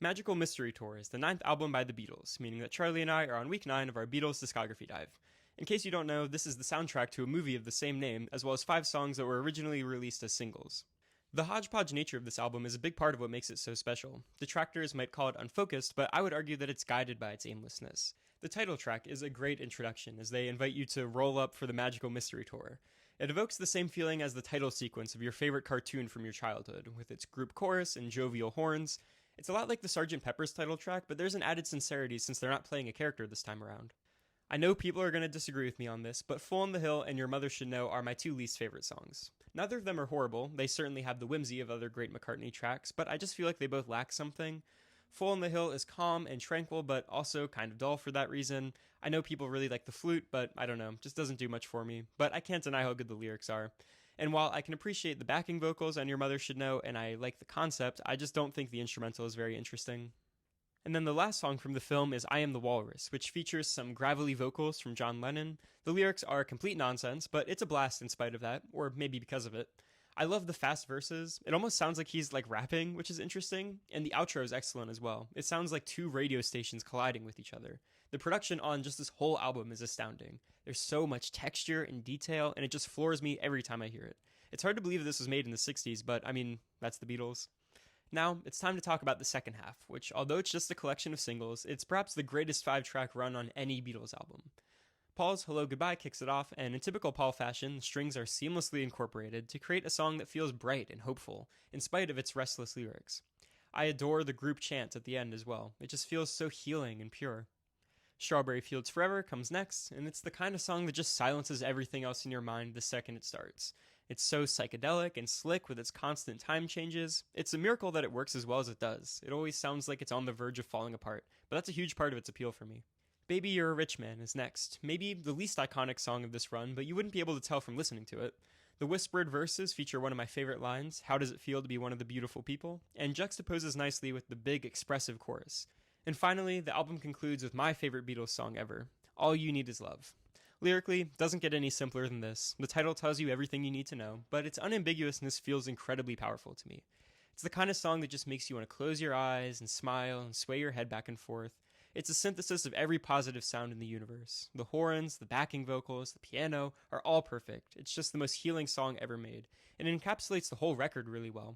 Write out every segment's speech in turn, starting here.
Magical Mystery Tour is the ninth album by the Beatles, meaning that Charlie and I are on week 9 of our Beatles discography dive. In case you don't know, this is the soundtrack to a movie of the same name, as well as 5 songs that were originally released as singles. The hodgepodge nature of this album is a big part of what makes it so special. Detractors might call it unfocused, but I would argue that it's guided by its aimlessness. The title track is a great introduction, as they invite you to roll up for the Magical Mystery Tour. It evokes the same feeling as the title sequence of your favorite cartoon from your childhood, with its group chorus and jovial horns. It's a lot like the Sgt Peppers title track, but there's an added sincerity since they're not playing a character this time around. I know people are going to disagree with me on this, but Full on the Hill and Your Mother Should Know are my 2 least favorite songs. Neither of them are horrible, they certainly have the whimsy of other great McCartney tracks, but I just feel like they both lack something. Full on the Hill is calm and tranquil, but also kind of dull for that reason. I know people really like the flute, but I don't know, just doesn't do much for me. But I can't deny how good the lyrics are. And while I can appreciate the backing vocals on Your Mother Should Know, and I like the concept, I just don't think the instrumental is very interesting. And then the last song from the film is I Am the Walrus, which features some gravelly vocals from John Lennon. The lyrics are complete nonsense, but it's a blast in spite of that, or maybe because of it. I love the fast verses. It almost sounds like he's like rapping, which is interesting, and the outro is excellent as well. It sounds like 2 radio stations colliding with each other. The production on just this whole album is astounding. There's so much texture and detail, and it just floors me every time I hear it. It's hard to believe this was made in the 60s, but I mean, that's the Beatles. Now, it's time to talk about the second half, which, although it's just a collection of singles, it's perhaps the greatest 5-track run on any Beatles album. Paul's Hello Goodbye kicks it off, and in typical Paul fashion, the strings are seamlessly incorporated to create a song that feels bright and hopeful, in spite of its restless lyrics. I adore the group chant at the end as well. It just feels so healing and pure. Strawberry Fields Forever comes next, and it's the kind of song that just silences everything else in your mind the second it starts. It's so psychedelic and slick with its constant time changes. It's a miracle that it works as well as it does. It always sounds like it's on the verge of falling apart, but that's a huge part of its appeal for me. Baby You're a Rich Man is next, maybe the least iconic song of this run, but you wouldn't be able to tell from listening to it. The whispered verses feature one of my favorite lines, how does it feel to be one of the beautiful people, and juxtaposes nicely with the big expressive chorus. And finally, the album concludes with my favorite Beatles song ever, All You Need Is Love. Lyrically, doesn't get any simpler than this. The title tells you everything you need to know, but its unambiguousness feels incredibly powerful to me. It's the kind of song that just makes you want to close your eyes and smile and sway your head back and forth. It's a synthesis of every positive sound in the universe. The horns, the backing vocals, the piano are all perfect. It's just the most healing song ever made, and it encapsulates the whole record really well.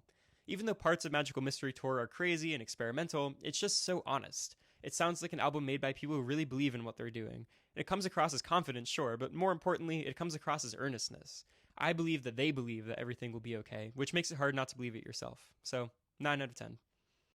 Even though parts of Magical Mystery Tour are crazy and experimental, it's just so honest. It sounds like an album made by people who really believe in what they're doing. And it comes across as confidence, sure, but more importantly, it comes across as earnestness. I believe that they believe that everything will be okay, which makes it hard not to believe it yourself. So, 9 out of 10.